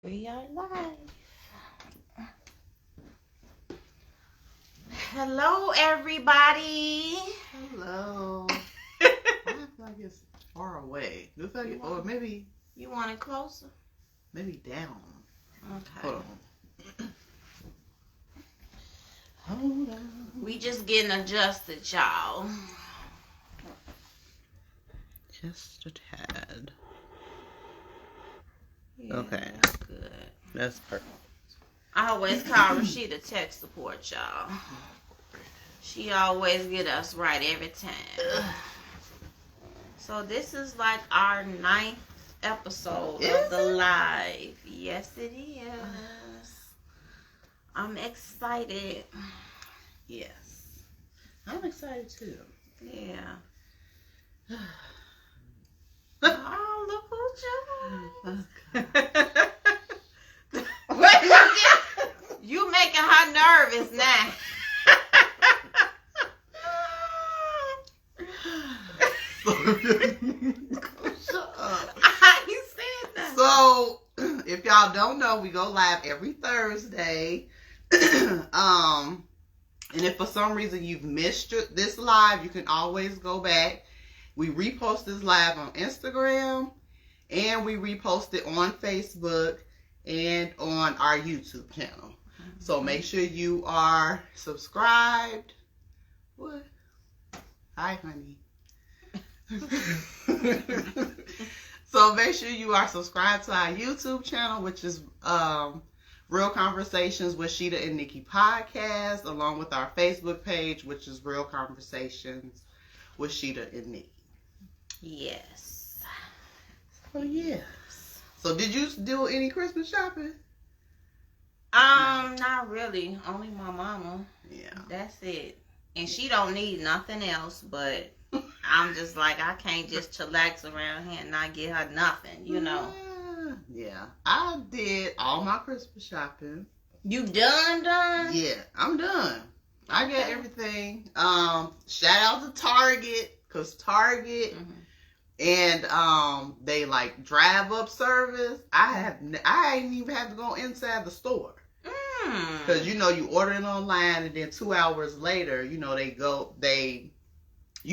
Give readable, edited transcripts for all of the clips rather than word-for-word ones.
We are live. Hello, everybody. Hello. I feel like it's far away. Or maybe you want it closer? Maybe down. Okay. Hold on. Hold on. We just getting adjusted, y'all. Just a tad. Yeah, okay. That's good. That's perfect. I always call Rashida tech support, y'all. She always get us right every time. So this is like our 9th episode of the live. Yes, it is. I'm excited. Yes. I'm excited too. Yeah. Oh, look who joined. You making her nervous now. Shut up. You said that. So, if y'all don't know, we go live every Thursday. And if for some reason you've missed this live, you can always go back. We repost this live on Instagram, and we repost it on Facebook and on our YouTube channel. So make sure you are subscribed. What? Hi, honey. So make sure you are subscribed to our YouTube channel, which is Real Conversations with Sheeta and Nikki podcast, along with our Facebook page, which is Real Conversations with Sheeta and Nikki. Yes. Oh yes. So did you do any Christmas shopping? Not really. Only my mama. Yeah. That's it. And she don't need nothing else, but I'm just like, I can't just chillax around here and not get her nothing, you know. Yeah. I did all my Christmas shopping. You done? Yeah, I'm done. I got everything. Shout out to Target, cause Target and they like drive up service. I ain't even have to go inside the store. Cause you order it online and then 2 hours later, you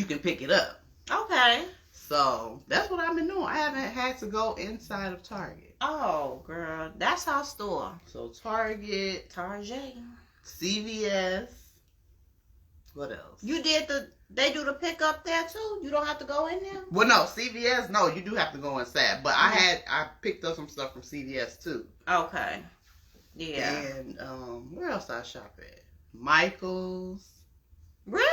can pick it up. Okay. So that's what I've been doing. I haven't had to go inside of Target. Oh, girl, that's our store. So Target, CVS. What else? They do the pickup there too? You don't have to go in there? Well, no, CVS, no, you do have to go inside. But I picked up some stuff from CVS too. Okay. Yeah. And where else I shop at? Michael's. Really?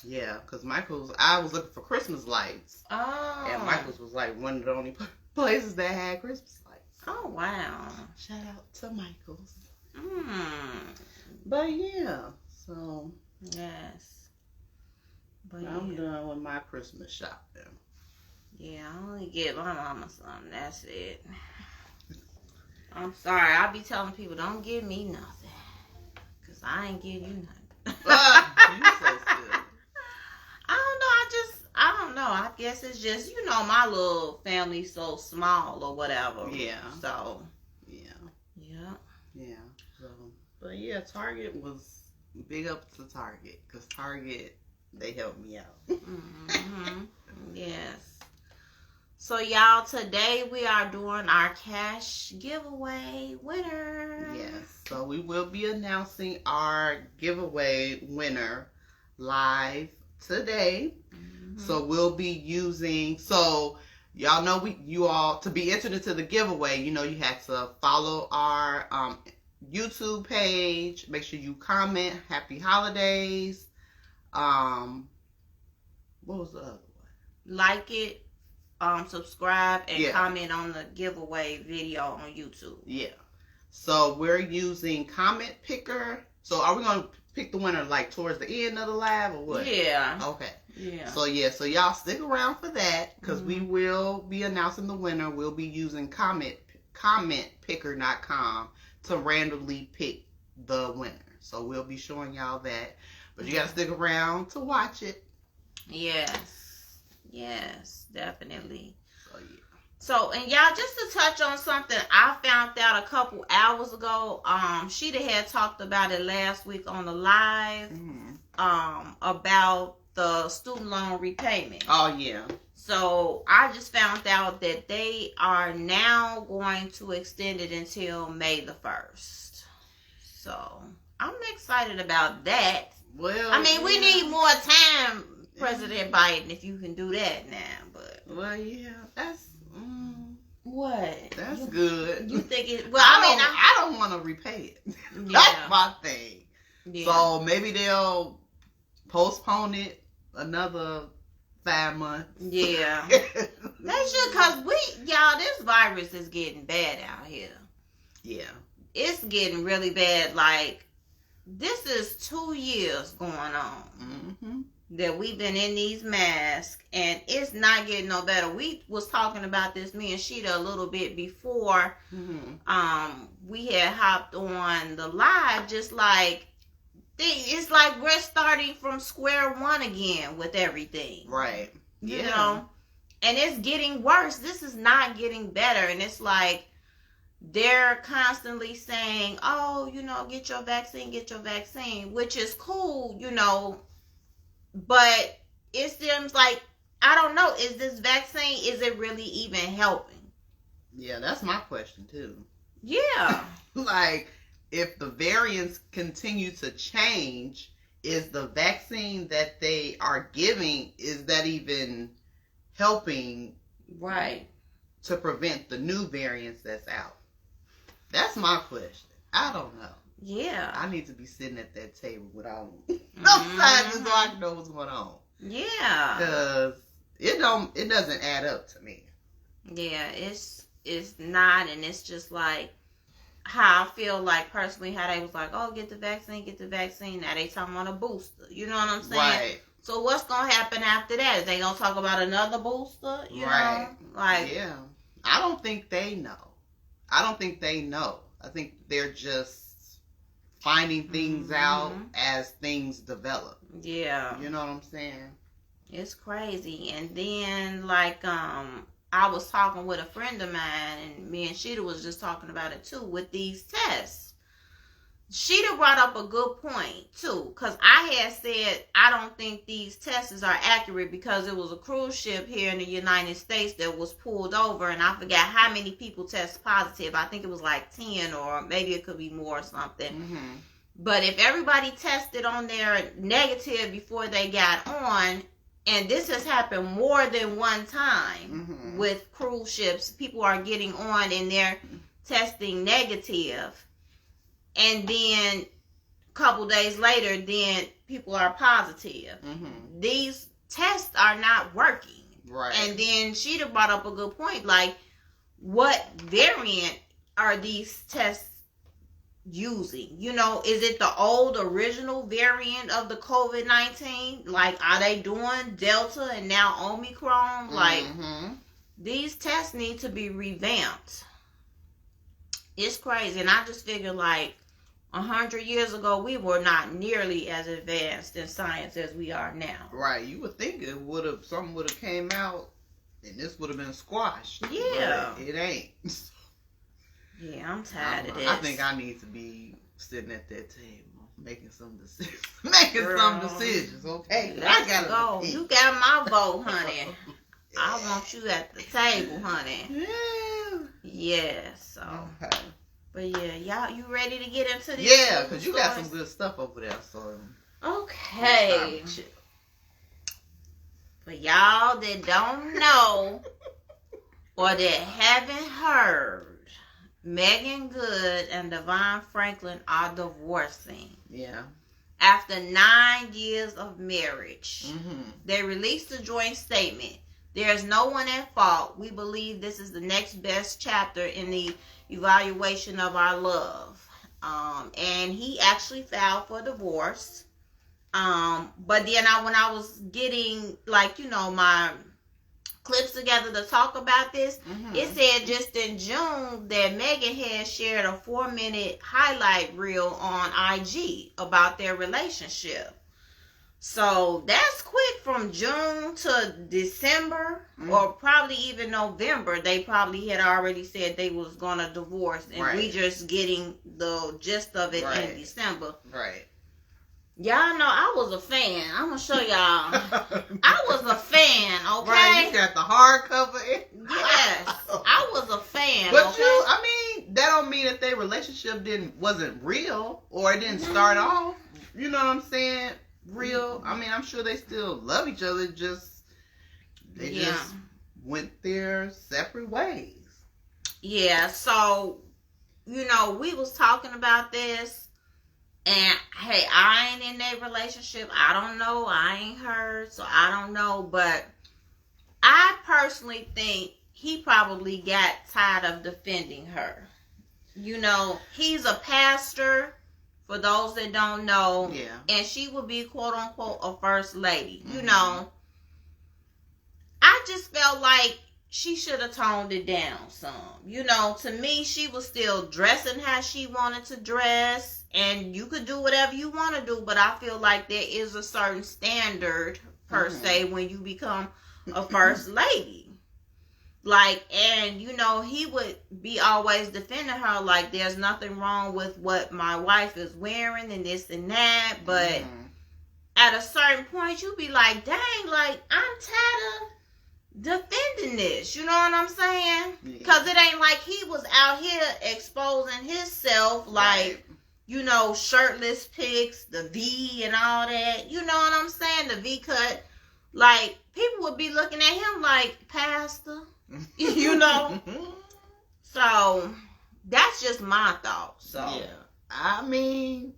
Yeah, because Michael's, I was looking for Christmas lights. Oh. And Michael's was like one of the only places that had Christmas lights. Oh, wow. Shout out to Michael's. But yeah, so. Yes. But I'm done with my Christmas shopping. Yeah, I only get my mama something. That's it. I'm sorry. I be telling people, don't give me nothing. Because I ain't give you nothing. You so silly. I don't know. I guess it's just, my little family's so small or whatever. Yeah. So. Yeah. So, but yeah, Target was big up to Target. Because Target, they helped me out. Yes. So, y'all, today we are doing our cash giveaway winner. Yes. So, we will be announcing our giveaway winner live today. So, we'll be using... So, y'all know to be entered into the giveaway, you have to follow our YouTube page. Make sure you comment. Happy holidays. What was the other one? Like it. Subscribe and comment on the giveaway video on YouTube. Yeah. So we're using Comment Picker. So are we going to pick the winner like towards the end of the live or what? Yeah. Okay. Yeah. So y'all stick around for that because we will be announcing the winner. We'll be using commentpicker.com to randomly pick the winner. So we'll be showing y'all that. But you got to stick around to watch it. Yes. Yes, definitely. So, So, and y'all, just to touch on something I found out a couple hours ago, Sheeta had talked about it last week on the live, about the student loan repayment. Oh, yeah. So, I just found out that they are now going to extend it until May the 1st. So, I'm excited about that. Well, I mean, we need more time, President Biden, if you can do that now, but... Well, yeah, that's... What? That's good. You think it... Well, I don't want to repay it. That's my thing. Yeah. So maybe they'll postpone it another 5 months. Yeah. They should, because y'all, this virus is getting bad out here. Yeah. It's getting really bad. Like, this is 2 years going on that we've been in these masks, and it's not getting no better. We was talking about this, me and Sheeta, a little bit before we had hopped on the live, just like, it's like we're starting from square one again with everything. Right. You know? And it's getting worse. This is not getting better. And it's like, they're constantly saying, oh, get your vaccine, which is cool, but it seems like, I don't know, is this vaccine, is it really even helping? Yeah, that's my question too. Yeah. Like, if the variants continue to change, is the vaccine that they are giving, is that even helping to prevent the new variants that's out? That's my question. I don't know. Yeah. I need to be sitting at that table without no scientists so I can know what's going on. Yeah. Because it doesn't add up to me. Yeah, it's not, and it's just like how I feel like personally, how they was like, oh, get the vaccine. Now they talking about a booster. You know what I'm saying? Right. So what's gonna happen after that? Is they gonna talk about another booster? You know? Like, yeah. I don't think they know. I think they're just finding things out as things develop. Yeah. You know what I'm saying? It's crazy. And then, like, I was talking with a friend of mine, and me and Sheeta was just talking about it too, with these tests. Sheeta brought up a good point too, because I had said I don't think these tests are accurate because it was a cruise ship here in the United States that was pulled over, and I forgot how many people test positive. I think it was like 10, or maybe it could be more or something. But if everybody tested on their negative before they got on, and this has happened more than one time with cruise ships, people are getting on and they're testing negative. And then a couple days later, then people are positive. These tests are not working. Right. And then Sheeta brought up a good point. Like, what variant are these tests using? Is it the old original variant of the COVID-19? Like, are they doing Delta and now Omicron? Like, these tests need to be revamped. It's crazy. And I just figure, like, 100 years ago, we were not nearly as advanced in science as we are now. Right. You would think something would have came out and this would have been squashed. Yeah. But it ain't. Yeah, I'm tired of this. I think I need to be sitting at that table making some decisions. Some decisions, okay? Let's go. You got my vote, honey. I want you at the table, honey. Yeah. Yeah, so. Okay. But yeah, y'all, you ready to get into this? Yeah, because you got some good stuff over there, so. Okay. For y'all that don't know or that haven't heard, Megan Good and Devon Franklin are divorcing. Yeah. After 9 years of marriage, they released a joint statement. There is no one at fault. We believe this is the next best chapter in the evaluation of our love. And he actually filed for divorce. But then when I was getting, like, my clips together to talk about this, it said just in June that Megan had shared a 4-minute highlight reel on IG about their relationship. So that's quick from June to December, or probably even November. They probably had already said they was gonna divorce, and we just getting the gist of it in December. Right. Y'all know I was a fan. I'm gonna show y'all. I was a fan, okay? Right, you got the hardcover. Yes, I was a fan. But okay? I mean, that don't mean that their relationship wasn't real or it didn't start off. You know what I'm saying? Real. I mean, I'm sure they still love each other. They just went their separate ways. Yeah. So, we was talking about this. And, hey, I ain't in their relationship. I don't know. I ain't heard. So, I don't know. But I personally think he probably got tired of defending her. He's a pastor, for those that don't know. Yeah. And she would be, quote, unquote, a first lady. Mm-hmm. I just felt like she should have toned it down some. To me, she was still dressing how she wanted to dress. And you could do whatever you want to do, but I feel like there is a certain standard, per se, when you become a first lady. And he would be always defending her, like, there's nothing wrong with what my wife is wearing and this and that. But at a certain point, you be like, dang, like, I'm tired of defending this. You know what I'm saying? Because it ain't like he was out here exposing himself, like... shirtless pics, the V and all that. You know what I'm saying? The V cut. Like, people would be looking at him like, Pastor. So, that's just my thoughts. So. Yeah. I mean,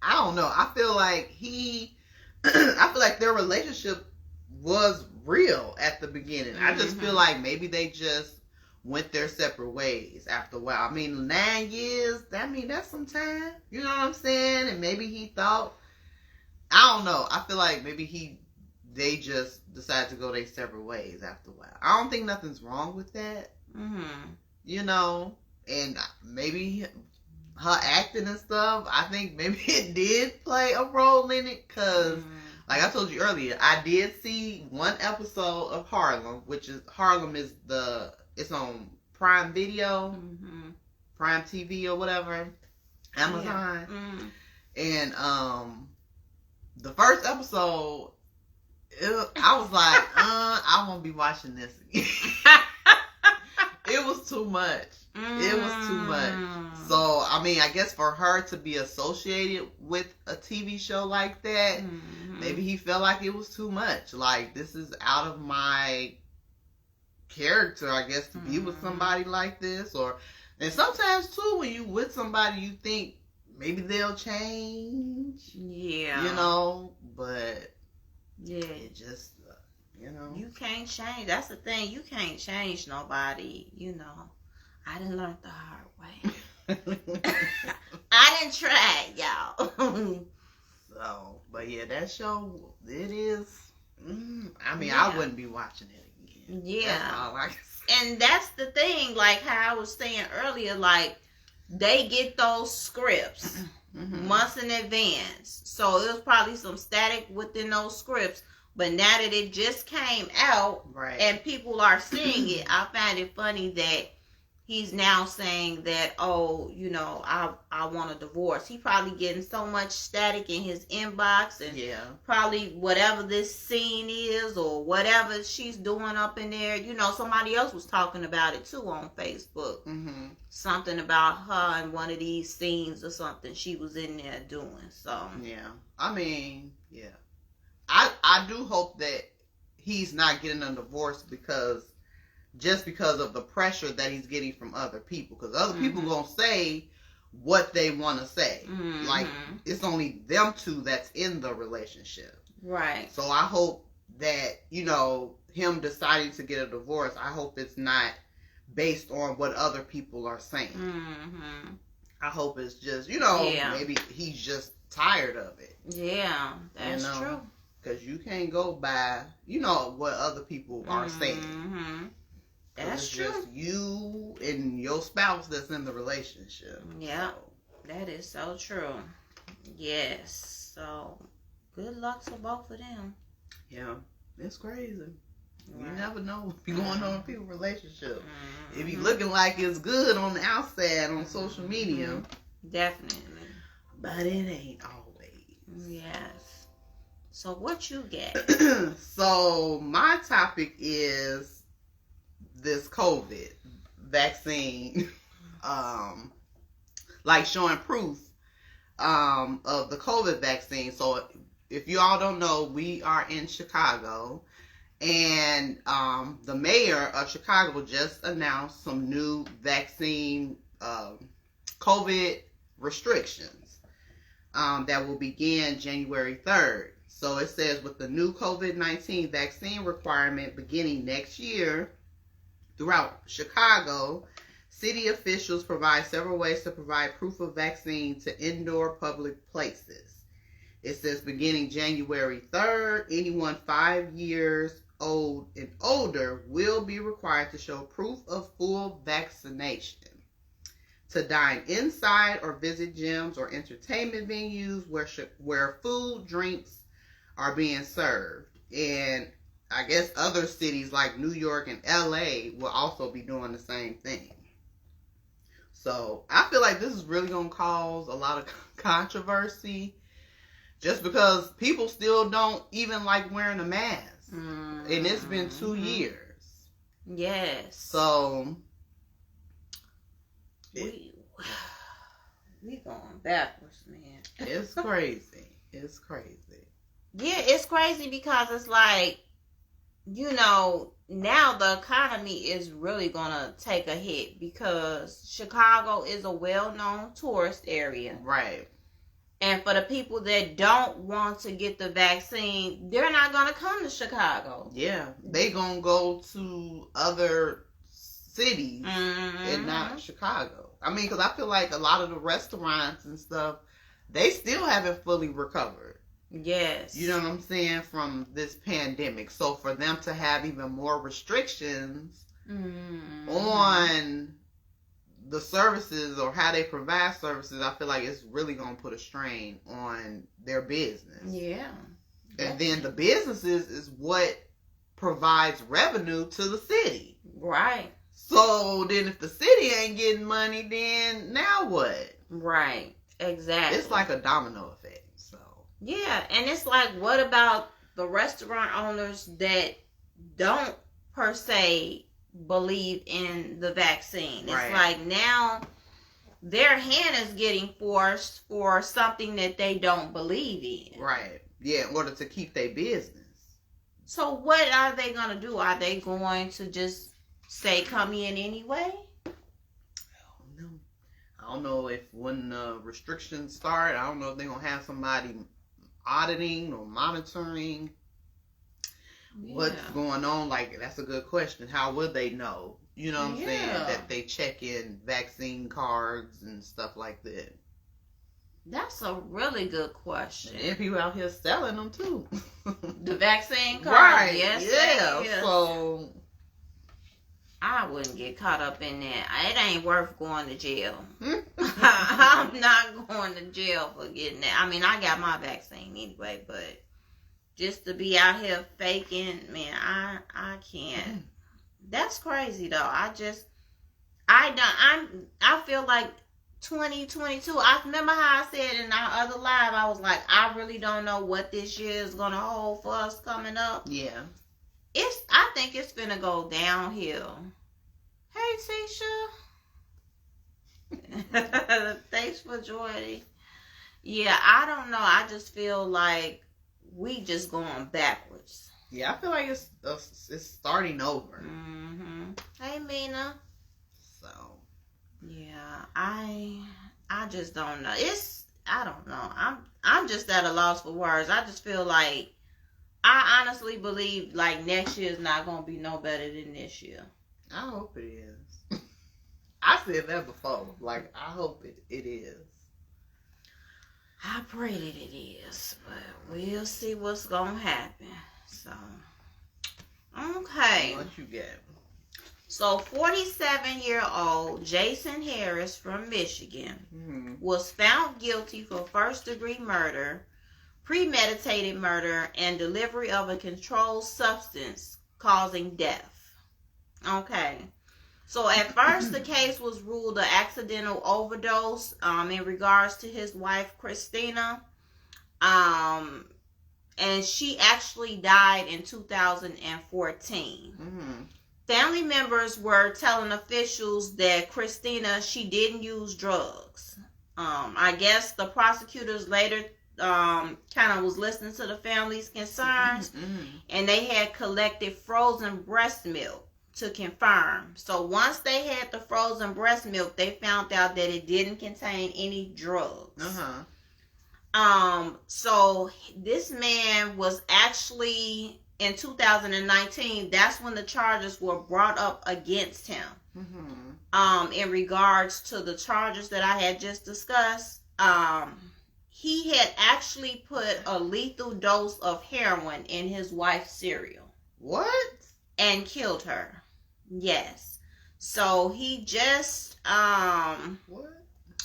I don't know. I feel like I feel like their relationship was real at the beginning. I just feel like maybe they just went their separate ways after a while. I mean, 9 years, that's some time. You know what I'm saying? And maybe he thought, I don't know. I feel like maybe they just decided to go their separate ways after a while. I don't think nothing's wrong with that. And maybe her acting and stuff, I think maybe it did play a role in it, because like I told you earlier, I did see one episode of Harlem, it's on Prime Video, Prime TV or whatever, Amazon. And the first episode, I was like, I won't be watching this again. It was too much. It was too much. So, I mean, I guess for her to be associated with a TV show like that, maybe he felt like it was too much. Like, this is out of my character, I guess, to be with somebody like this. And sometimes too, when you with somebody, you think maybe they'll change. Yeah. But it just, you can't change. That's the thing. You can't change nobody. I done learned the hard way. I didn't try it, y'all. So, but yeah, that show, it is. I mean, I wouldn't be watching it. Yeah. That's all I can say. And that's the thing, like how I was saying earlier, like, they get those scripts months in advance. So it was probably some static within those scripts. But now that it just came out and people are seeing it, I find it funny that he's now saying that, I want a divorce. He probably getting so much static in his inbox, and probably whatever this scene is or whatever she's doing up in there. Somebody else was talking about it too on Facebook. Something about her in one of these scenes or something she was in there doing. So I mean, I do hope that he's not getting a divorce because of the pressure that he's getting from other people. Because other people gonna say what they want to say. Like, it's only them two that's in the relationship. Right. So I hope that, him deciding to get a divorce, I hope it's not based on what other people are saying. I hope it's just, maybe he's just tired of it. Yeah, that's true. Because you can't go by, what other people are saying. That's true. It's just you and your spouse that's in the relationship. Yeah, so. That is so true. Yes. So, good luck to both of them. Yeah, it's crazy. Right. You never know what's going on in people's relationship. Mm-hmm. It be looking like it's good on the outside on social media. Mm-hmm. Definitely. But it ain't always. Yes. So what you get? So my topic is this COVID vaccine. Like showing proof of the COVID vaccine. So if you all don't know, we are in Chicago. And the mayor of Chicago just announced some new vaccine COVID restrictions that will begin January 3rd. So it says with the new COVID-19 vaccine requirement beginning next year throughout Chicago, city officials provide several ways to provide proof of vaccine to indoor public places. It says beginning January 3rd, anyone 5 years old and older will be required to show proof of full vaccination. To dine inside or visit gyms or entertainment venues where food, drinks are being served. And I guess other cities like New York and LA will also be doing the same thing. So I feel like this is really going to cause a lot of controversy just because people still don't even like wearing a mask. Mm-hmm. And it's been 2 years. Yes. So we going backwards, man. It's crazy. It's crazy. Yeah, it's crazy because it's like, you know, now the economy is really gonna take a hit because Chicago is a well-known tourist area. Right. And for the people that don't want to get the vaccine, they're not going to come to Chicago. Yeah. They going to go to other cities and not Chicago. I mean, because I feel like a lot of the restaurants and stuff, they still haven't fully recovered. Yes. You know what I'm saying? From this pandemic. So for them to have even more restrictions on the services or how they provide services, I feel like it's really going to put a strain on their business. Yeah. And then the businesses is what provides revenue to the city. Right. So then if the city ain't getting money, then now what? Right. Exactly. It's like a domino effect. So yeah. And it's like, what about the restaurant owners that don't per se believe in the vaccine? It's right. Like now their hand is getting forced for something that they don't believe in. Right. Yeah, in order to keep their business. So what are they going to do? Are they going to just say come in anyway? I don't know if when restrictions start, I don't know if they're going to have somebody auditing or monitoring what's going on. Like, that's a good question. How would they know? You know what I'm saying? That they check in vaccine cards and stuff like that. That's a really good question. And people out here selling them too. The vaccine cards? Right. Yes. Yeah. So I wouldn't get caught up in that. It ain't worth going to jail. I'm not going to jail for getting that. I mean, I got my vaccine anyway, but just to be out here faking, man, I can't. That's crazy though. I feel like 2022. I remember how I said in our other live, I was like, I really don't know what this year is gonna hold for us coming up. Yeah. I think it's gonna go downhill. Hey, Tisha. Thanks for joining. Yeah, I don't know. I just feel like we just going backwards. Yeah, I feel like it's starting over. Mm-hmm. Hey, Mina. So. Yeah, I just don't know. I don't know. I'm just at a loss for words. I just feel like I honestly believe like next year is not gonna be no better than this year. I hope it is. I said that before. Like, I hope it is. I pray that it is, but we'll see what's gonna happen. So, okay. What you get? So, 47-year-old Jason Harris from Michigan was found guilty for first-degree murder premeditated murder, and delivery of a controlled substance causing death. Okay. So at first the case was ruled an accidental overdose in regards to his wife Christina. And she actually died in 2014. Mm-hmm. Family members were telling officials that Christina, she didn't use drugs. I guess the prosecutors later kind of was listening to the family's concerns, mm-hmm. and they had collected frozen breast milk to confirm. So once they had the frozen breast milk, they found out that it didn't contain any drugs. Uh-huh. So this man was actually in 2019. That's when the charges were brought up against him. Mm-hmm. In regards to the charges that I had just discussed, he had actually put a lethal dose of heroin in his wife's cereal. What? And killed her. Yes. So he just what?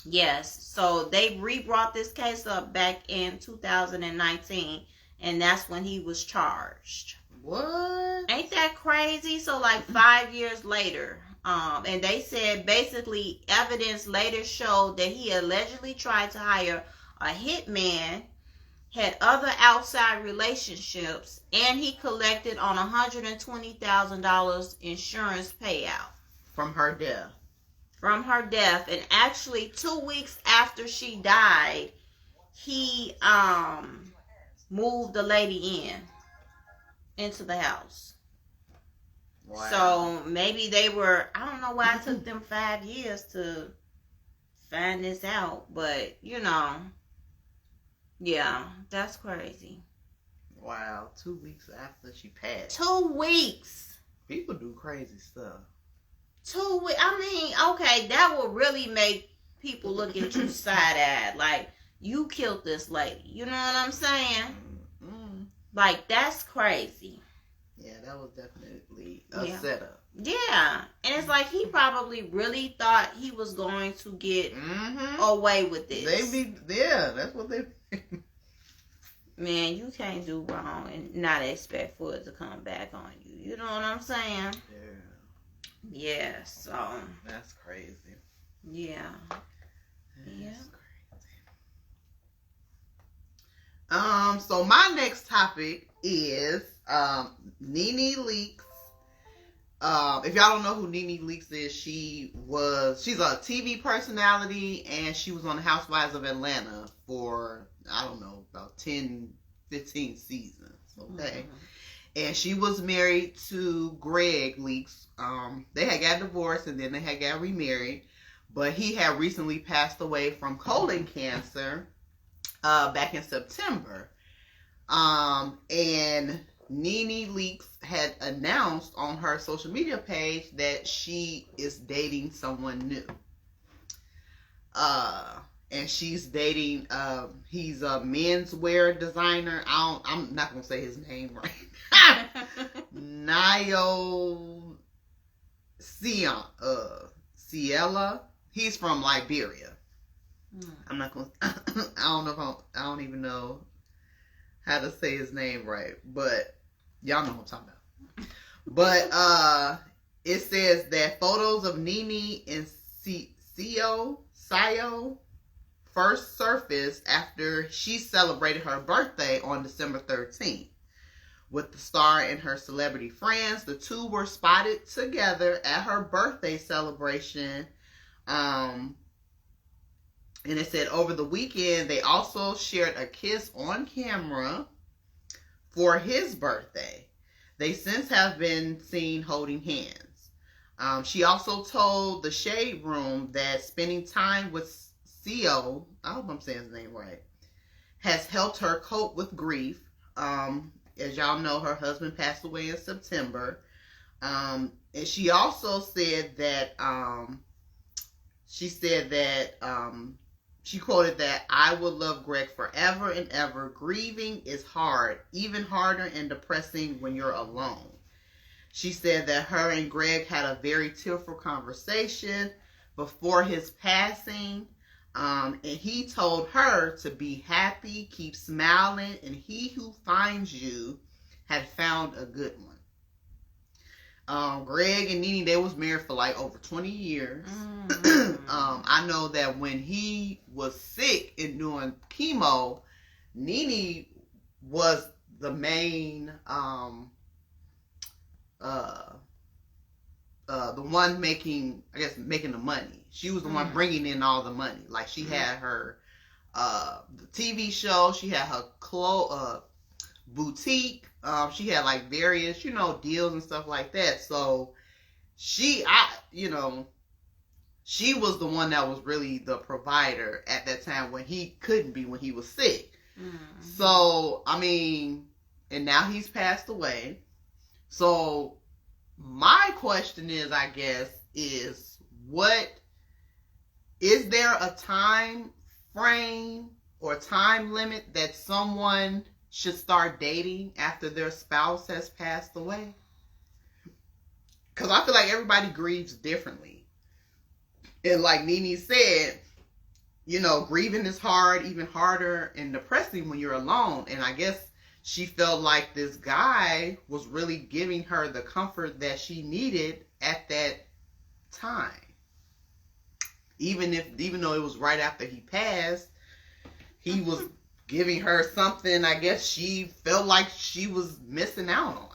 Yes, so they re-brought this case up back in 2019, and that's when he was charged. What? Ain't that crazy? So like 5 years later, and they said basically evidence later showed that he allegedly tried to hire a hitman, had other outside relationships, and he collected on $120,000 insurance payout. From her death. From her death. And actually 2 weeks after she died, he moved the lady into the house. Wow. So maybe they were, I don't know why it took them 5 years to find this out, but yeah, that's crazy. Wow, 2 weeks after she passed. 2 weeks. People do crazy stuff. 2 weeks. I mean, okay, that will really make people look at you side-eyed. Like, you killed this lady. You know what I'm saying? Mm-hmm. Like, that's crazy. Yeah, that was definitely a setup. Yeah. And it's like he probably really thought he was going to get away with this. That's what they... Man, you can't do wrong and not expect for it to come back on you. You know what I'm saying? Yeah. Yeah, so that's crazy. Yeah. That's crazy. So my next topic is Nene Leaks. If y'all don't know who Nene Leaks is, she's a TV personality, and she was on the Housewives of Atlanta for, I don't know, about 10, 15 seasons. Okay. Mm-hmm. And she was married to Greg Leaks. They had got divorced, and then they had got remarried. But he had recently passed away from colon cancer back in September. And Nene Leaks had announced on her social media page that she is dating someone new. And she's dating, he's a menswear designer. I'm not going to say his name right. Nio Ciela. He's from Liberia. I'm not going to, I don't even know how to say his name right, but y'all know what I'm talking about. But it says that photos of Nene and Sio first surfaced after she celebrated her birthday on December 13th. With the star and her celebrity friends, the two were spotted together at her birthday celebration. And it said over the weekend, they also shared a kiss on camera for his birthday. They since have been seen holding hands. She also told the Shade Room that spending time with Sio, I hope I'm saying his name right, has helped her cope with grief. As y'all know, her husband passed away in September. And she also said that, she quoted that, "I will love Greg forever and ever. Grieving is hard, even harder and depressing when you're alone." She said that her and Greg had a very tearful conversation before his passing. found, and he told her to be happy, keep smiling, and he who finds you had found a good one. Greg and Nene, they was married for like over 20 years. I know that when he was sick and doing chemo, Nene was the main, the one making the money. She was the one bringing in all the money. Like she had her, the TV show, she had her boutique. She had like various, deals and stuff like that. So she was the one that was really the provider at that time when he couldn't be, when he was sick. So, and now he's passed away. So my question is, I guess, is there a time frame or time limit that someone should start dating after their spouse has passed away? Because I feel like everybody grieves differently. And like Nene said, grieving is hard, even harder and depressing when you're alone. And I guess she felt like this guy was really giving her the comfort that she needed at that time. Even though it was right after he passed, he was giving her something I guess she felt like she was missing out on.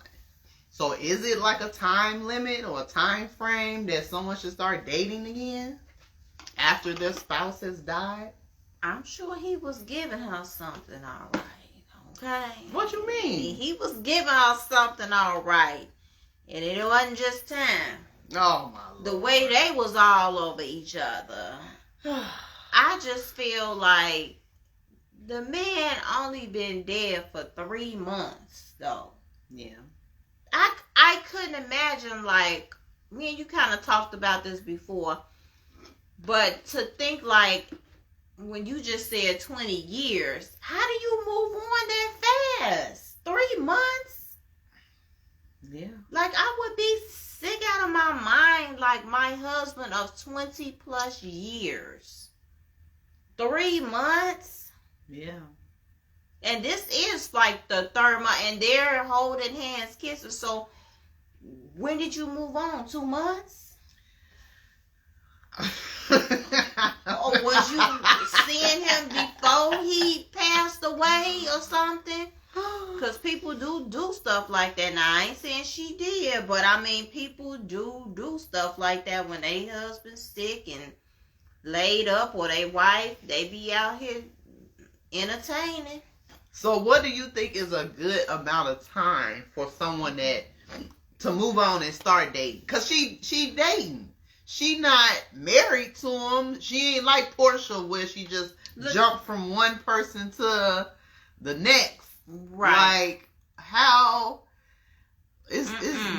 So is it like a time limit or a time frame that someone should start dating again after their spouse has died? I'm sure he was giving her something all right. Okay. What you mean? He was giving her something all right. And it wasn't just time. Oh, my Lord. The way they was all over each other. I just feel like the man only been dead for 3 months, though. Yeah. I couldn't imagine, like, me and you kind of talked about this before, but to think, like, when you just said 20 years, how do you move on that fast? 3 months? Yeah. Like, I would be sick out of my mind, like my husband of 20 plus years. 3 months? Yeah. And this is like the third month, and they're holding hands, kissing. So, when did you move on? 2 months? Or was you seeing him before he passed away or something? Because people do stuff like that. Now, I ain't saying she did, but people do stuff like that when they husband's sick and laid up, or they wife, they be out here entertaining. So what do you think is a good amount of time for someone to move on and start dating? Because she dating. She not married to him. She ain't like Portia where she just jumped from one person to the next. Right. Like, how is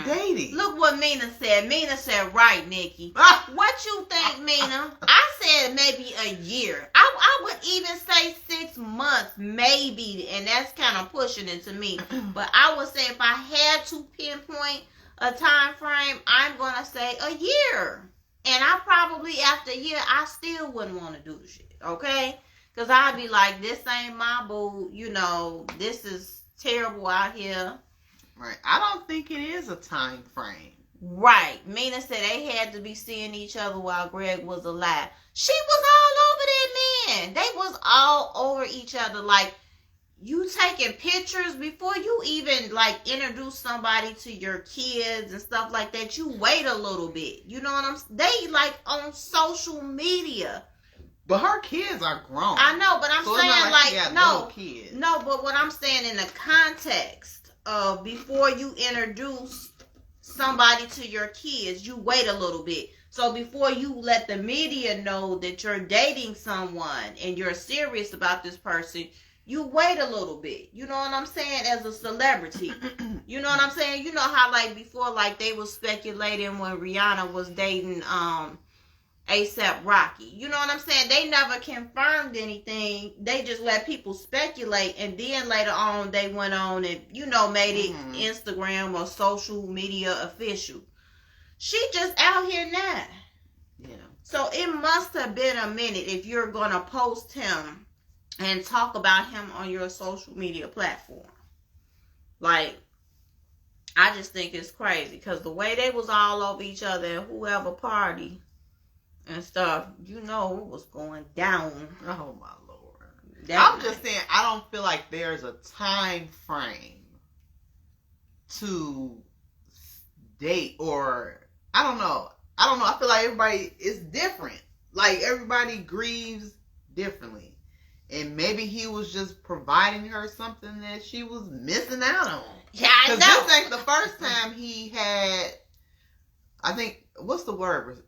dating? Look what Mina said. Mina said, right, Nikki. What you think, Mina? I said maybe a year. I would even say 6 months, maybe, and that's kind of pushing it to me. But I would say if I had to pinpoint a time frame, I'm going to say a year. And I probably, after a year, I still wouldn't want to do the shit, okay? Because I'd be like, this ain't my boo, this is terrible out here. Right. I don't think it is a time frame. Right. Mina said they had to be seeing each other while Greg was alive. She was all over that man. They was all over each other. Like, you taking pictures before you even, like, introduce somebody to your kids and stuff like that. You wait a little bit. You know what I'm saying? They, like, on social media. But her kids are grown. I know, but I'm saying, like no, kids. No, but what I'm saying in the context of before you introduce somebody to your kids, you wait a little bit. So before you let the media know that you're dating someone and you're serious about this person, you wait a little bit. You know what I'm saying? As a celebrity. You know what I'm saying? You know how, like, before, like, they was speculating when Rihanna was dating A$AP Rocky. You know what I'm saying? They never confirmed anything. They just let people speculate, and then later on they went on and, made it Instagram or social media official. She just out here now. Yeah. So it must have been a minute if you're going to post him and talk about him on your social media platform. Like, I just think it's crazy because the way they was all over each other at whoever party and stuff, you know what was going down. Oh my Lord. I'm just saying, I don't feel like there's a time frame to date, or I don't know. I feel like everybody is different. Like, everybody grieves differently. And maybe he was just providing her something that she was missing out on. Yeah, I know. Because this ain't the first time he had, I think, what's the word?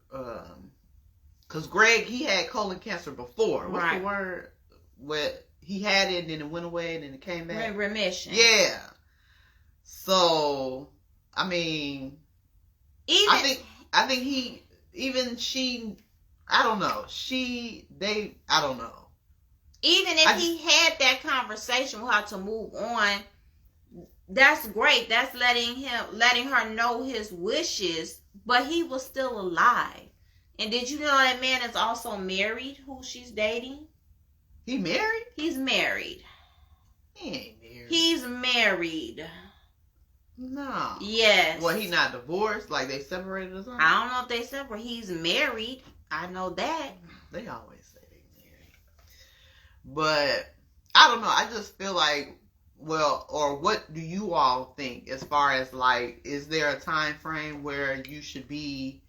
Because Greg, he had colon cancer before. What's the word? What he had it, and then it went away, and then it came back. Remission. Yeah. So, I mean, I think he, even she, I don't know. I don't know. Even if he had that conversation with her to move on, that's great. That's letting her know his wishes, but he was still alive. And did you know that man is also married, who she's dating? He married? He's married. He ain't married. He's married. No. Yes. Well, he not divorced? Like they separated or something? I don't know if they separated. He's married. I know that. They always say they married. But, I don't know. I just feel like, well, or what do you all think as far as like, is there a time frame where you should be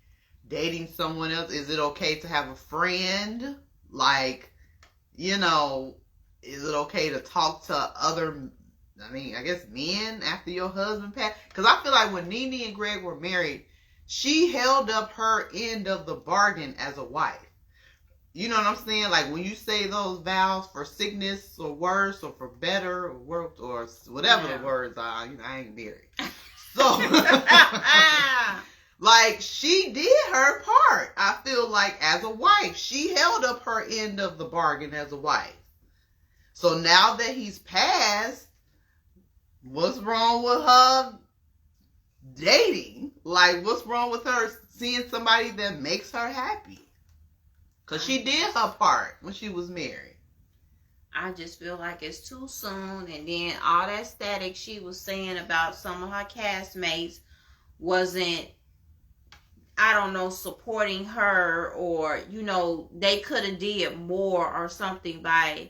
dating someone else? Is it okay to have a friend? Like, you know, is it okay to talk to other, I mean, I guess men after your husband passed? Because I feel like when Nene and Greg were married, she held up her end of the bargain as a wife. You know what I'm saying? Like when you say those vows for sickness or worse, or for better or worse, or whatever the words are, you know, I ain't married. So, like, she did her part. I feel like as a wife, she held up her end of the bargain as a wife. So now that he's passed, what's wrong with her dating? Like, what's wrong with her seeing somebody that makes her happy? Because she did her part when she was married. I just feel like it's too soon. And then all that static she was saying about some of her castmates wasn't, I don't know, supporting her, or, you know, they could have did more or something by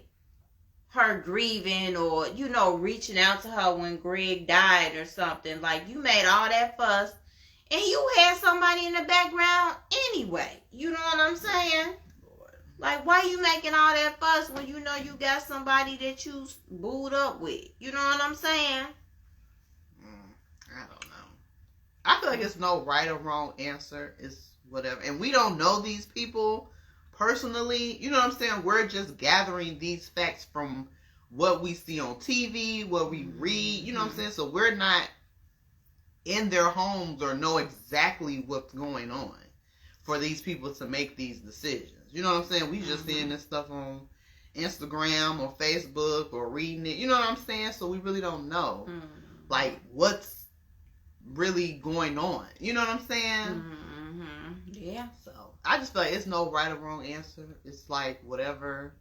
her grieving, or, you know, reaching out to her when Greg died or something. Like, you made all that fuss and you had somebody in the background anyway. You know what I'm saying? Like, why you making all that fuss when you know you got somebody that you booed up with? You know what I'm saying? I don't know. I feel like it's no right or wrong answer. It's whatever. And we don't know these people personally. You know what I'm saying? We're just gathering these facts from what we see on TV, what we read. You know what I'm saying? So we're not in their homes or know exactly what's going on for these people to make these decisions. You know what I'm saying? We just seeing this stuff on Instagram or Facebook or reading it. You know what I'm saying? So we really don't know, like, what's really going on. You know what I'm saying? Yeah. So I just feel like it's no right or wrong answer. It's like whatever.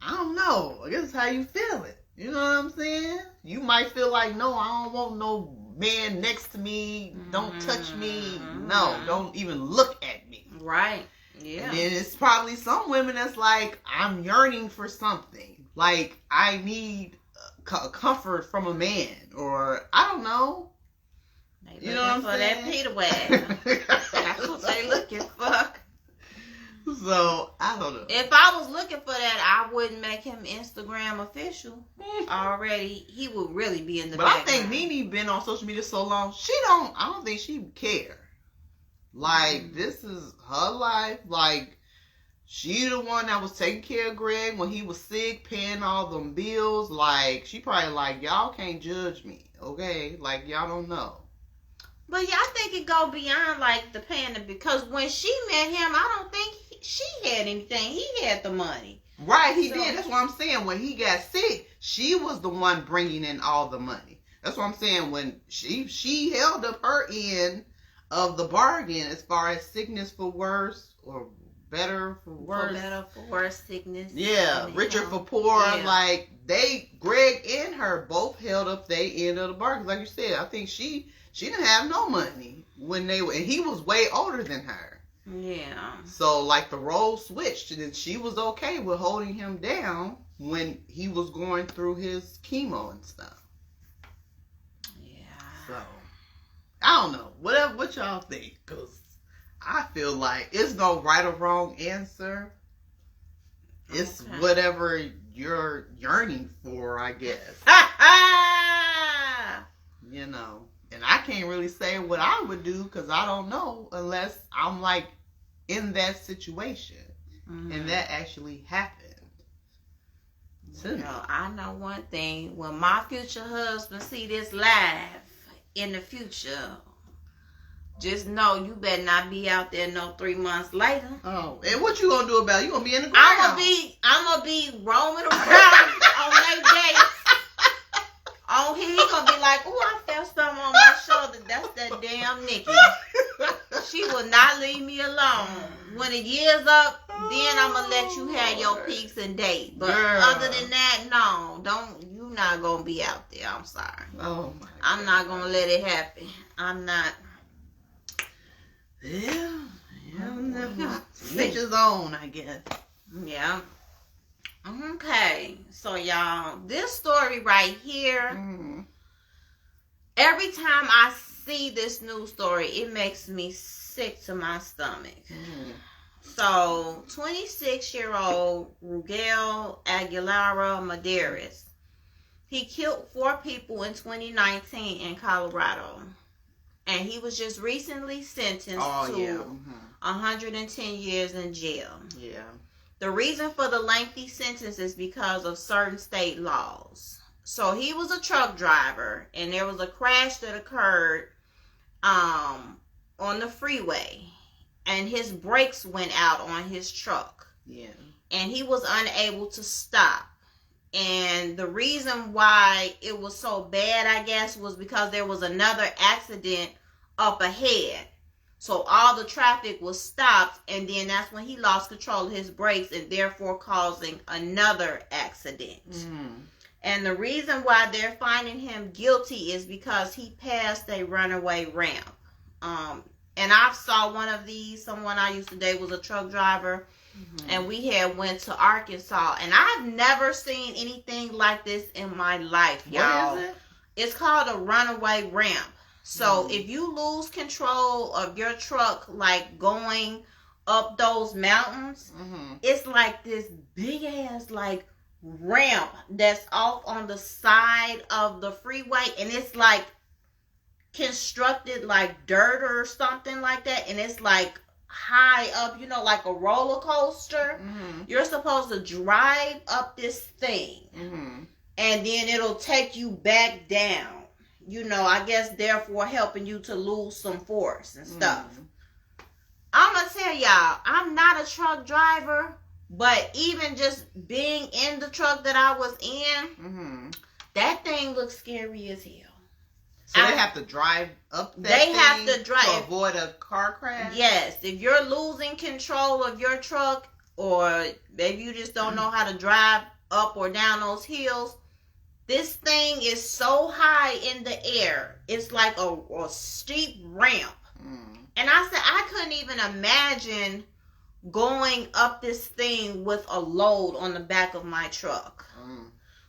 I don't know. I guess it's how you feel it. You know what I'm saying? You might feel like, no, I don't want no man next to me. Don't touch me. No, don't even look at me. Right. Yeah. And then it's probably some women that's like, I'm yearning for something. Like, I need comfort from a man. Or, I don't know. They you know what I'm for saying? That Peter wagon. That's what they looking for. So, I don't know. If I was looking for that, I wouldn't make him Instagram official already. He would really be in the background. But I think Nene been on social media so long, I don't think she care. Like, this is her life. Like, she the one that was taking care of Greg when he was sick, paying all them bills. Like, she probably like, y'all can't judge me, okay? Like, y'all don't know. But yeah, I think it go beyond like the paying because when she met him, I don't think she had anything. He had the money. Right, he did. That's what I'm saying. When he got sick, she was the one bringing in all the money. That's what I'm saying. When she held up her end of the bargain as far as sickness for worse or better for worse. For better, for worse, sickness. Yeah, richer for poor. Yeah. Like Greg and her both held up their end of the bargain. Like you said, I think she didn't have no money when they were, and he was way older than her. Yeah. So like the roles switched, and she was okay with holding him down when he was going through his chemo and stuff. Yeah. So I don't know. What y'all think? Because I feel like it's no right or wrong answer. It's whatever you're yearning for, I guess. You know. And I can't really say what I would do because I don't know unless I'm like in that situation. Mm-hmm. And that actually happened. You know, I know one thing. When my future husband see this live in the future, just know you better not be out there no 3 months later. Oh, and what you gonna do about it? You gonna be in the ground? I'm gonna be roaming around on their dates. Oh, he gonna be like, oh, I felt something on my shoulder. That's that damn Nikki. She will not leave me alone. When the year's up, then I'm gonna let you have your peaks and dates. But other than that, no, you not gonna be out there. I'm sorry. Oh my. I'm not gonna let it happen. I'm not. Yeah. Each his own, I guess. Yeah. Okay, so y'all, this story right here, every time I see this news story, it makes me sick to my stomach. So, 26-year-old Ruggel Aguilera Medeiros, he killed 4 people in 2019 in Colorado. And he was just recently sentenced to 110 years in jail. Yeah. The reason for the lengthy sentence is because of certain state laws. So he was a truck driver, and there was a crash that occurred on the freeway, and his brakes went out on his truck. Yeah. And he was unable to stop. And the reason why it was so bad, I guess, was because there was another accident up ahead. So all the traffic was stopped, and then that's when he lost control of his brakes and therefore causing another accident. And the reason why they're finding him guilty is because he passed a runaway ramp. And I saw one of these. Someone I used to date was a truck driver, and we had went to Arkansas, and I've never seen anything like this in my life, y'all. What is it? It's called a runaway ramp. So if you lose control of your truck, like going up those mountains, it's like this big ass like ramp that's off on the side of the freeway, and it's like constructed like dirt or something like that, and it's like high up, you know, like a roller coaster. You're supposed to drive up this thing, and then it'll take you back down. You know, I guess therefore helping you to lose some force and stuff. I'm going to tell y'all, I'm not a truck driver, but even just being in the truck that I was in, that thing looks scary as hell. So they have to drive up that thing to avoid a car crash? Yes. If you're losing control of your truck, or maybe you just don't know how to drive up or down those hills, this thing is so high in the air. It's like a steep ramp. And I said, I couldn't even imagine going up this thing with a load on the back of my truck.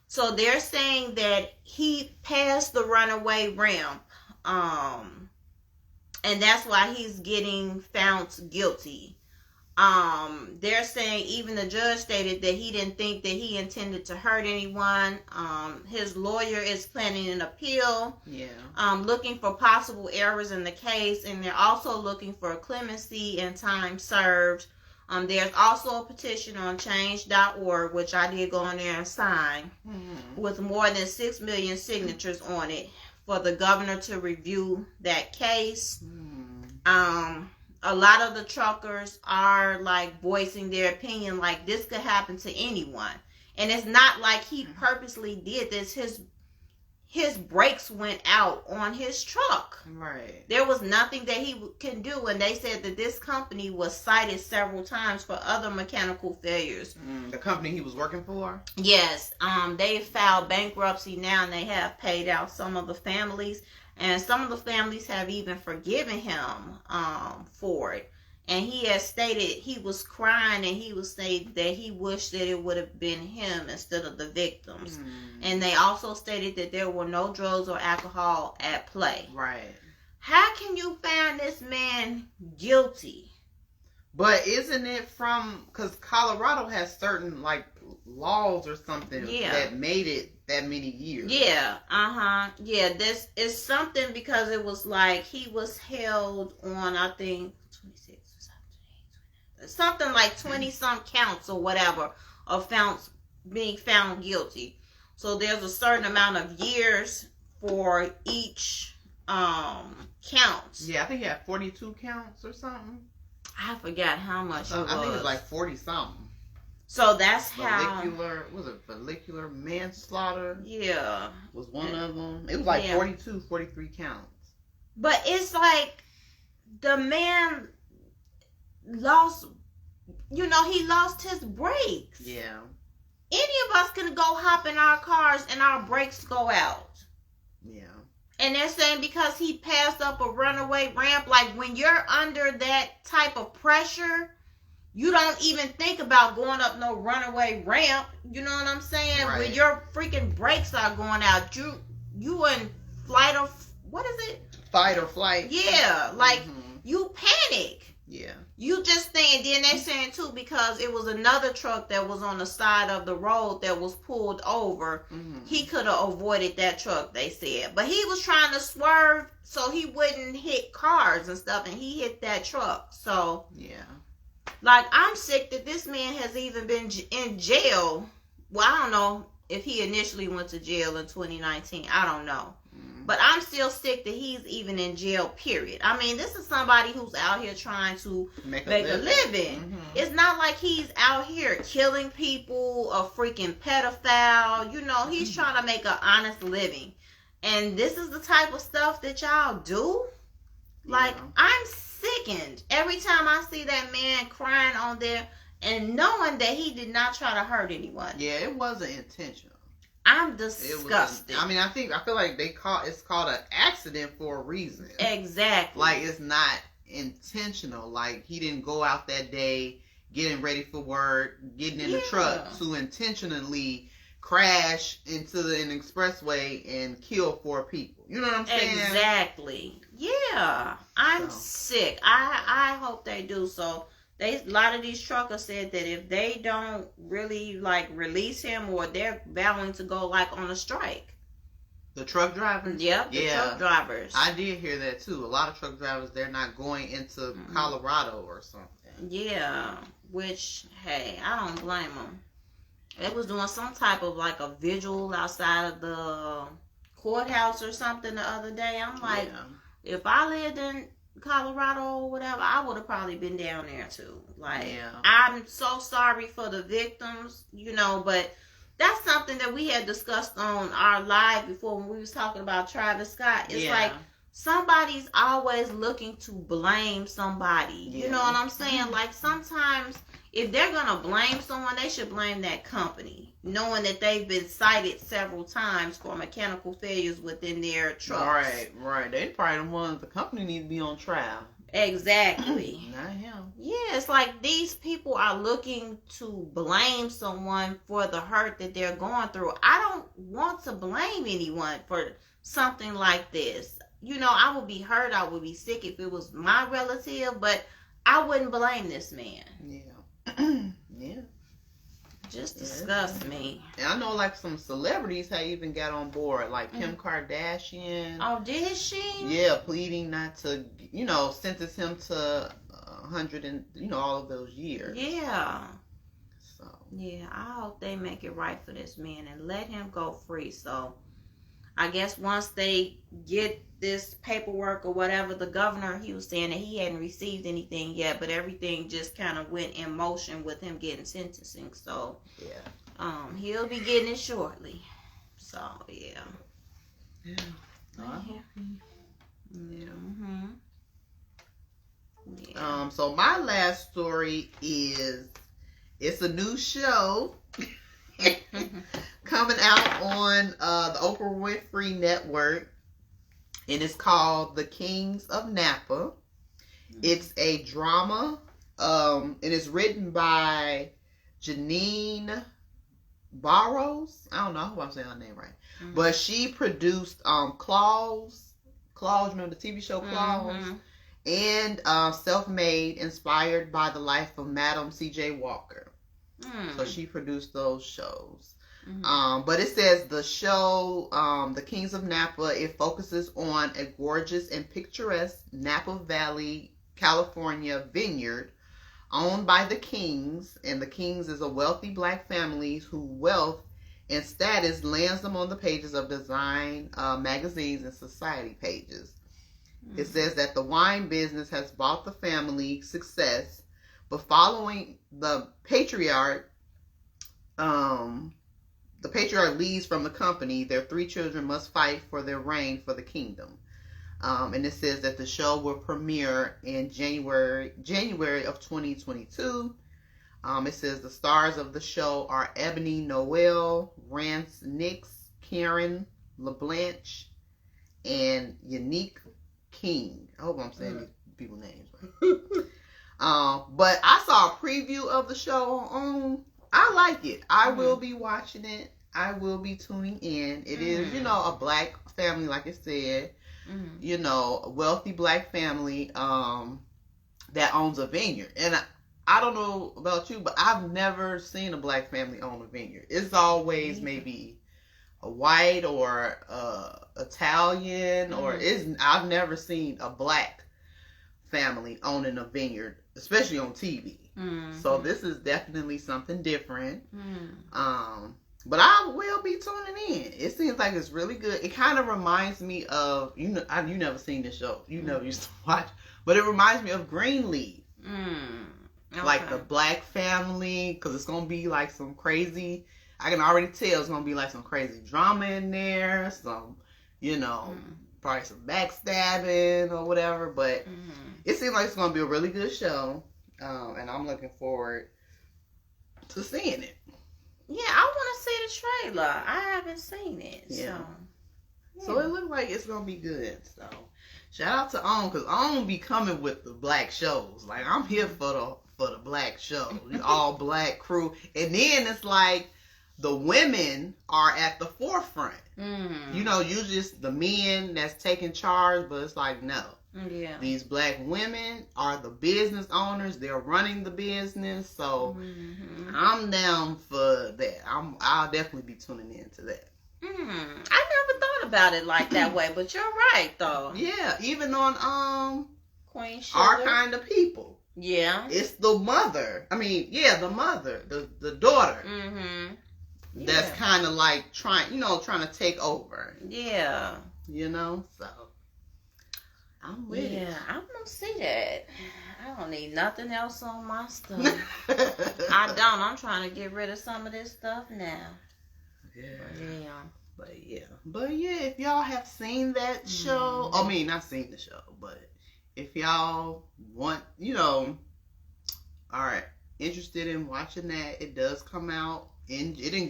So they're saying that he passed the runaway ramp. And that's why he's getting found guilty. They're saying even the judge stated that he didn't think that he intended to hurt anyone. His lawyer is planning an appeal. Looking for possible errors in the case, and they're also looking for clemency and time served. There's also a petition on change.org, which I did go on there and sign, with more than 6 million signatures on it for the governor to review that case. A lot of the truckers are like voicing their opinion like this could happen to anyone. And it's not like he purposely did this. his brakes went out on his truck. Right. There was nothing that he can do, and they said that this company was cited several times for other mechanical failures. The company he was working for? Yes. They filed bankruptcy now, and they have paid out some of the families, and some of the families have even forgiven him for it. And he has stated he was crying, and he was saying that he wished that it would have been him instead of the victims. And they also stated that there were no drugs or alcohol at play. Right. How can you find this man guilty? But isn't it from, because Colorado has certain like laws or something that made it that many years? Yeah. Yeah, this is something because it was like he was held on, I think, 26. Something like 20-some counts or whatever of being found guilty. So there's a certain amount of years for each count. Yeah, I think he had 42 counts or something. I forgot how much it was. I think it was like 40 something. So that's Follicular manslaughter? Yeah. Was one of them. It was like 42, 43 counts. But it's like the man lost, he lost his brakes. Yeah. Any of us can go hop in our cars and our brakes go out. Yeah. And they're saying because he passed up a runaway ramp, like when you're under that type of pressure, you don't even think about going up no runaway ramp. You know what I'm saying? Right. When your freaking brakes are going out, you in fight or flight. Yeah, like you panic. Yeah. You just saying, then they're saying too, because it was another truck that was on the side of the road that was pulled over. He could have avoided that truck, they said. But he was trying to swerve so he wouldn't hit cars and stuff, and he hit that truck. So, yeah. Like, I'm sick that this man has even been in jail. Well, I don't know if he initially went to jail in 2019. I don't know. But I'm still sick that he's even in jail, period. I mean, this is somebody who's out here trying to make a living. It's not like he's out here killing people, a freaking pedophile. He's trying to make an honest living. And this is the type of stuff that y'all do? Like, I'm sickened every time I see that man crying on there and knowing that he did not try to hurt anyone. Yeah, it wasn't intentional. I'm disgusted. I feel like it's called an accident for a reason. Exactly. Like, it's not intentional. Like, he didn't go out that day getting ready for work, getting in the truck to intentionally crash into an expressway and kill 4 people. You know what I'm saying? Exactly. Yeah. I'm sick. I hope they do so. A lot of these truckers said that if they don't really release him, or they're vowing to go on a strike. The truck drivers? Yep, the truck drivers. I did hear that too. A lot of truck drivers, they're not going into Colorado or something. Yeah, which, hey, I don't blame them. They was doing some type of a vigil outside of the courthouse or something the other day. I'm like, if I lived in Colorado or whatever, I would have probably been down there too. I'm so sorry for the victims, but that's something that we had discussed on our live before when we was talking about Travis Scott. It's like somebody's always looking to blame somebody. You know what I'm saying? Like, sometimes if they're gonna blame someone, they should blame that company, knowing that they've been cited several times for mechanical failures within their trucks. Right. They probably the ones the company needs to be on trial. Exactly. Not him. Yeah, it's like these people are looking to blame someone for the hurt that they're going through. I don't want to blame anyone for something like this. I would be hurt, I would be sick if it was my relative, but I wouldn't blame this man. Yeah. Just disgusts me. And I know some celebrities have even got on board, like Kim Kardashian. Oh, did she? Yeah, pleading not to, sentence him to 100 and, all of those years. Yeah. So. Yeah, I hope they make it right for this man and let him go free. So, I guess once they get this paperwork or whatever, the governor, he was saying that he hadn't received anything yet, but everything just kind of went in motion with him getting sentencing. So, he'll be getting it shortly. So, yeah. Yeah. Mm-hmm. Yeah. So my last story is, it's a new show coming out on the Oprah Winfrey Network, and it's called The Kings of Napa. It's a drama, and it's written by Janine Barrows. I don't know, I hope I'm saying her name right. Mm-hmm. But she produced Claws, remember the TV show Claws? Mm-hmm. And Self-Made, inspired by the life of Madam C.J. Walker. Mm. So she produced those shows. Mm-hmm. But it says the show, The Kings of Napa, it focuses on a gorgeous and picturesque Napa Valley, California vineyard owned by the Kings. And the Kings is a wealthy black family whose wealth and status lands them on the pages of design magazines and society pages. It says that the wine business has bought the family success, but following the patriarch leaves from the company, their 3 children must fight for their reign for the kingdom. And it says that the show will premiere in January of 2022. It says the stars of the show are Ebony Noel, Rance Nix, Karen LeBlanche, and Unique King. I hope I'm saying these people's names right. But I saw a preview of the show. I like it. I will be watching it. I will be tuning in. It is, a black family, like it said. A wealthy black family that owns a vineyard. And I don't know about you, but I've never seen a black family own a vineyard. It's always maybe a white or Italian, or I've never seen a black family owning a vineyard, especially on TV. So this is definitely something different. But I will be tuning in. It seems like it's really good. It kind of reminds me of, you never seen this show. You never used to watch. But it reminds me of Greenleaf. Okay. Like the black family, because it's going to be like some crazy, I can already tell it's going to be like some crazy drama in there. Some, probably some backstabbing or whatever. But it seems like it's going to be a really good show. And I'm looking forward to seeing it. Yeah, I want to see the trailer. I haven't seen it. Yeah. So it looks like it's going to be good. So shout out to OWN, because OWN be coming with the black shows. Like, I'm here for the black shows. All black crew. And then it's like the women are at the forefront. Usually it's the men that's taking charge, but it's like, no. Yeah. These black women are the business owners. They're running the business. So I'm down for that. I'll definitely be tuning into that. I never thought about it like that way, but you're right though. Yeah, even on Queen Sugar. Our Kind of People. Yeah. It's the mother. The mother, the daughter. That's kind of like trying to take over. Yeah. So I'm with it. Yeah, I'm gonna see that. I don't need nothing else on my stuff. I don't. I'm trying to get rid of some of this stuff now. But yeah, if y'all have seen that show, not seen the show, but if y'all want, are interested in watching that, it does come out, and it didn't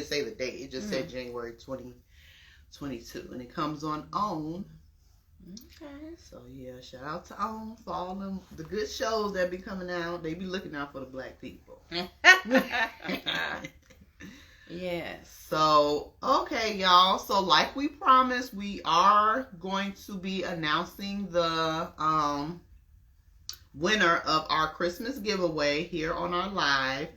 say the date. It just said January 2022, and it comes on OWN. Okay. So yeah, shout out to OWN for all the good shows that be coming out. They be looking out for the black people. Yes. So, okay, y'all. So like we promised, we are going to be announcing the winner of our Christmas giveaway here on our live.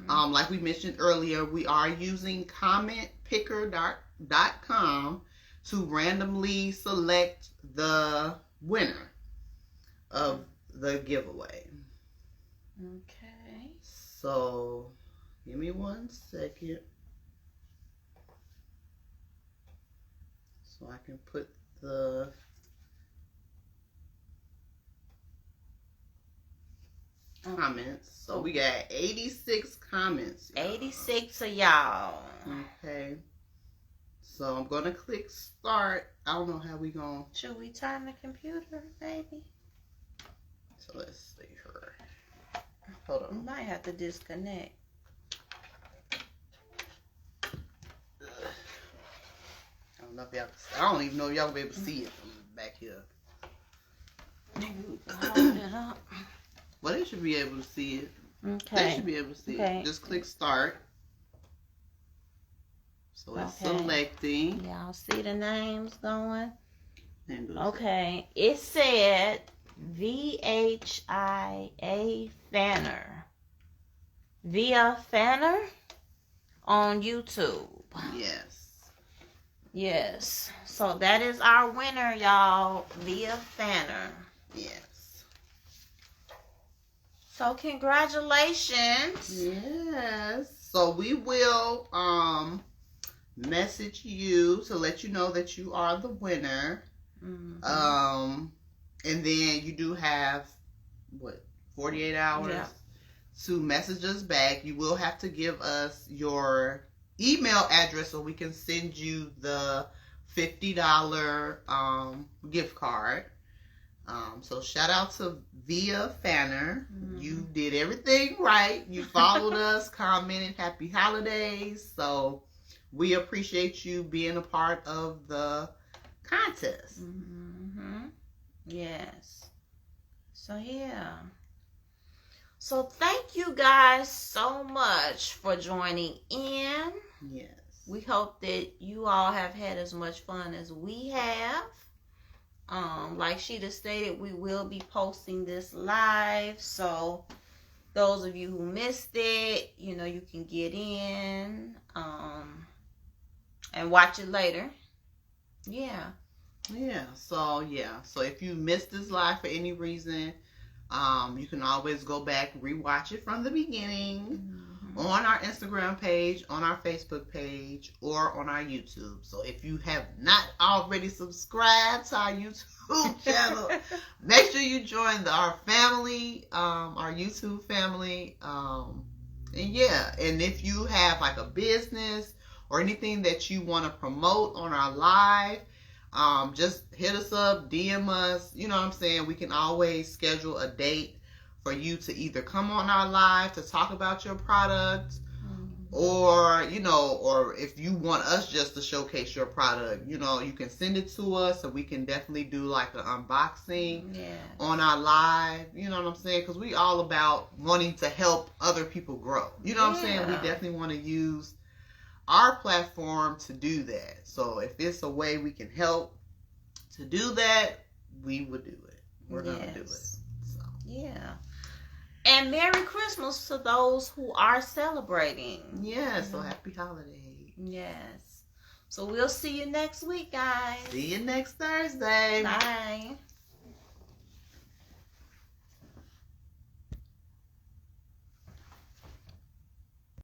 Like we mentioned earlier, we are using commentpicker.com to randomly select the winner of the giveaway. Okay. So, give me 1 second. So I can put the comments. So we got 86 comments. 86 of y'all. Okay. So I'm going to click start. I don't know how we going to. Should we turn the computer, baby? So let's see her. Hold on. We might have to disconnect. I don't know if y'all. I don't even know if y'all will be able to see it from back here. Hold it up. Well, they should be able to see it. Okay. They should be able to see it. Just click start. So it's selecting. Y'all see the names going? Okay. It said VHIA Fanner. Via Fanner on YouTube. Yes. Yes. So that is our winner, y'all. Via Fanner. Yes. So congratulations. Yes. So we will message you to let you know that you are the winner. Mm-hmm. And then you do have 48 hours to message us back. You will have to give us your email address so we can send you the $50 gift card. So shout out to Via Fanner. Mm-hmm. You did everything right. You followed us, commented happy holidays. So we appreciate you being a part of the contest. Mm-hmm. Yes. So yeah. So thank you guys so much for joining in. Yes. We hope that you all have had as much fun as we have. Like Sheeta stated, we will be posting this live. So those of you who missed it, you know, you can get in and watch it later. Yeah. So if you missed this live for any reason, you can always go back, rewatch it from the beginning on our Instagram page, on our Facebook page, or on our YouTube. So if you have not already subscribed to our YouTube channel, make sure you join our family, our YouTube family. And if you have like a business or anything that you want to promote on our live, just hit us up, DM us, you know what I'm saying? We can always schedule a date for you to either come on our live to talk about your product, or if you want us just to showcase your product, you can send it to us so we can definitely do like an unboxing on our live, you know what I'm saying? Because we all about wanting to help other people grow. You know what I'm saying? We definitely want to use our platform to do that. So if it's a way we can help to do that, we would do it. We're going to do it. So. Yeah. And Merry Christmas to those who are celebrating. Yes. So happy holidays. Yes. So we'll see you next week, guys. See you next Thursday. Bye.